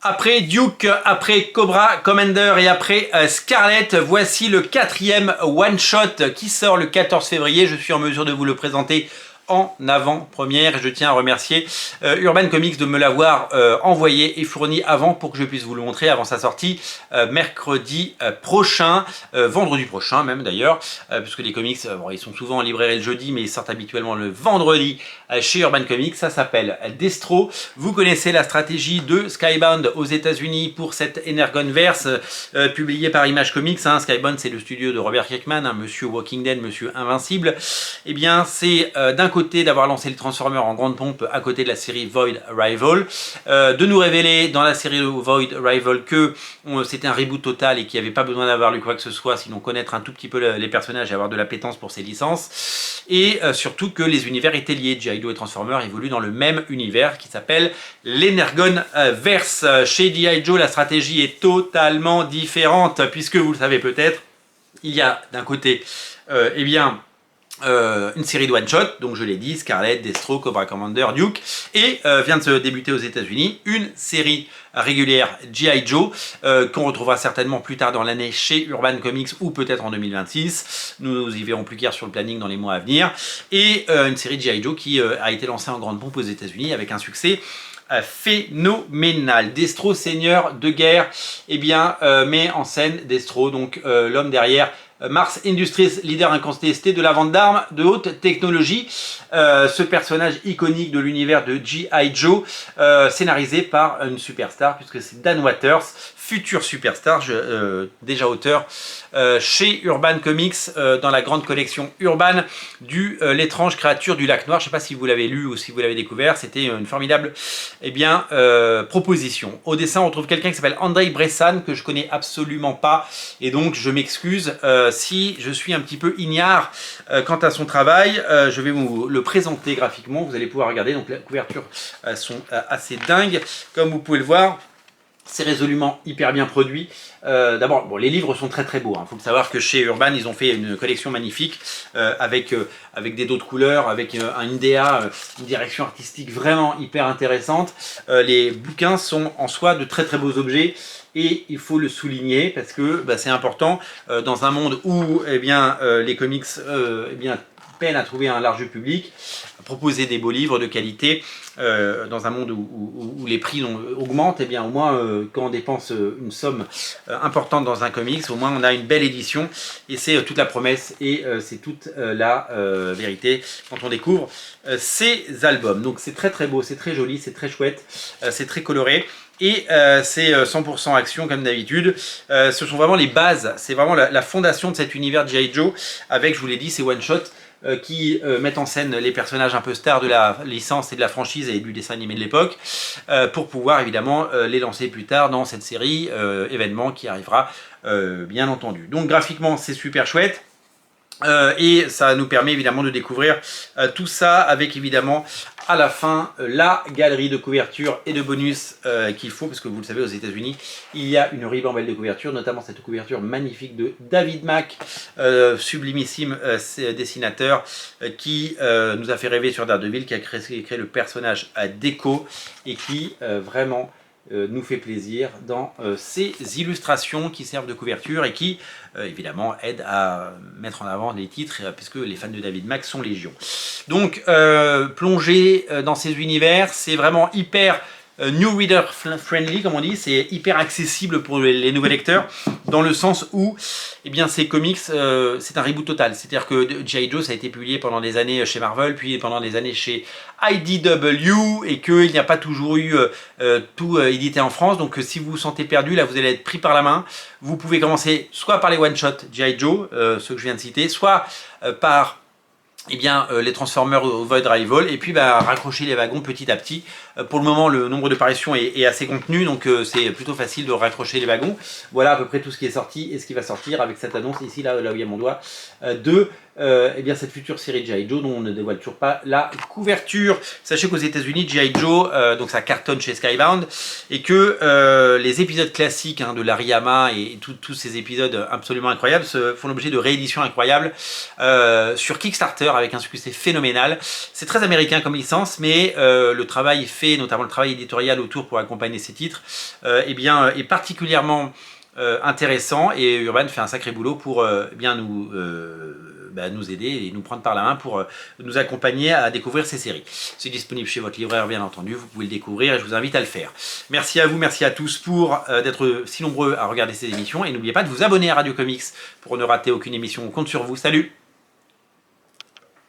Après Duke, après Cobra Commander et après Scarlet, voici le 4e one-shot qui sort le 14 février. Je suis en mesure de vous le présenter en avant-première. Je tiens à remercier Urban Comics de me l'avoir envoyé et fourni avant pour que je puisse vous le montrer avant sa sortie mercredi prochain, vendredi prochain même d'ailleurs, puisque les comics, bon, ils sont souvent en librairie le jeudi, mais ils sortent habituellement le vendredi chez Urban Comics. Ça s'appelle Destro. Vous connaissez la stratégie de Skybound aux États-Unis pour cette Energonverse publiée par Image Comics. Skybound, c'est le studio de Robert Kirkman, Monsieur Walking Dead, Monsieur Invincible. Eh bien, c'est d'un côté d'avoir lancé le Transformer en grande pompe à côté de la série Void Rival, de nous révéler dans la série Void Rival que c'était un reboot total et qu'il n'y avait pas besoin d'avoir lu quoi que ce soit, sinon connaître un tout petit peu les personnages et avoir de l'appétence pour ces licences, et surtout que les univers étaient liés. G.I. Joe et Transformer évoluent dans le même univers qui s'appelle l'Energonverse. Chez G.I. Joe, la stratégie est totalement différente, puisque vous le savez peut-être, il y a d'un côté eh bien une série de one-shot, donc je l'ai dit, Scarlet, Destro, Cobra Commander, Duke, et vient de se débuter aux États-Unis une série régulière G.I. Joe qu'on retrouvera certainement plus tard dans l'année chez Urban Comics ou peut-être en 2026. Nous y verrons plus clair sur le planning dans les mois à venir. Et une série G.I. Joe qui a été lancée en grande pompe aux États-Unis avec un succès phénoménal. Destro, seigneur de guerre, eh bien, met en scène Destro, donc l'homme derrière Mars Industries, leader incontesté de la vente d'armes de haute technologie. Ce personnage iconique de l'univers de G.I. Joe, scénarisé par une superstar, puisque c'est Dan Watters, futur superstar, déjà auteur chez Urban Comics, dans la grande collection Urban du L'étrange créature du lac noir. Je ne sais pas si vous l'avez lu ou si vous l'avez découvert, c'était une formidable proposition. Au dessin, on trouve quelqu'un qui s'appelle Andrei Bressan, que je connais absolument pas, et donc je m'excuse si je suis un petit peu ignare quant à son travail. Je vais vous le présenter graphiquement, vous allez pouvoir regarder, donc les couvertures sont assez dingues, comme vous pouvez le voir. C'est résolument hyper bien produit. D'abord, bon, les livres sont très très beaux. Il faut savoir que chez Urban, ils ont fait une collection magnifique avec des dos de couleurs, avec un IDEA, une direction artistique vraiment hyper intéressante. Les bouquins sont en soi de très très beaux objets. Et il faut le souligner parce que c'est important dans un monde où les comics peinent à trouver un large public, à proposer des beaux livres de qualité. Dans un monde où les prix augmentent, au moins quand on dépense une somme importante dans un comics, au moins on a une belle édition, et c'est toute la promesse et c'est toute la vérité quand on découvre ces albums. Donc c'est très très beau, c'est très joli, c'est très chouette, c'est très coloré. Et c'est 100% action comme d'habitude. Ce sont vraiment les bases, c'est vraiment la fondation de cet univers de G.I. Joe, avec, je vous l'ai dit, ces one-shots qui mettent en scène les personnages un peu stars de la licence et de la franchise et du dessin animé de l'époque, pour pouvoir évidemment les lancer plus tard dans cette série événement qui arrivera bien entendu. Donc graphiquement c'est super chouette. Et ça nous permet évidemment de découvrir tout ça avec évidemment à la fin la galerie de couverture et de bonus qu'il faut, parce que vous le savez, aux États-Unis il y a une ribambelle de couverture, notamment cette couverture magnifique de David Mack, sublimissime dessinateur qui nous a fait rêver sur Daredevil, qui a créé le personnage à Deco et qui vraiment nous fait plaisir dans ces illustrations qui servent de couverture et qui évidemment aident à mettre en avant les titres, puisque les fans de David Mack sont légion. Donc plonger dans ces univers, c'est vraiment hyper new reader friendly, comme on dit, c'est hyper accessible pour les nouveaux lecteurs, dans le sens où ces comics, c'est un reboot total. C'est-à-dire que G.I. Joe, ça a été publié pendant des années chez Marvel, puis pendant des années chez IDW, et qu'il n'y a pas toujours eu tout édité en France. Donc si vous vous sentez perdu, là vous allez être pris par la main. Vous pouvez commencer soit par les one-shots G.I. Joe, ceux que je viens de citer, soit par les Transformers au Void Rival, et puis raccrocher les wagons petit à petit. Pour le moment, le nombre de parutions est assez contenu, donc c'est plutôt facile de raccrocher les wagons. Voilà à peu près tout ce qui est sorti et ce qui va sortir avec cette annonce ici, là où il y a mon doigt, de eh bien cette future série G.I. Joe dont on ne dévoile toujours pas la couverture. Sachez qu'aux États-Unis, G.I. Joe, donc ça cartonne chez Skybound, et que les épisodes classiques de Larry Hama et tous ces épisodes absolument incroyables font l'objet de rééditions incroyables sur Kickstarter avec un succès phénoménal. C'est très américain comme licence, mais le travail fait, notamment le travail éditorial autour pour accompagner ces titres, eh bien, est particulièrement intéressant, et Urban fait un sacré boulot pour bien nous aider et nous prendre par la main pour nous accompagner à découvrir ces séries. C'est disponible chez votre libraire bien entendu, vous pouvez le découvrir et je vous invite à le faire. Merci à vous, merci à tous pour d'être si nombreux à regarder ces émissions, et n'oubliez pas de vous abonner à Radio Comics pour ne rater aucune émission. On compte sur vous, salut!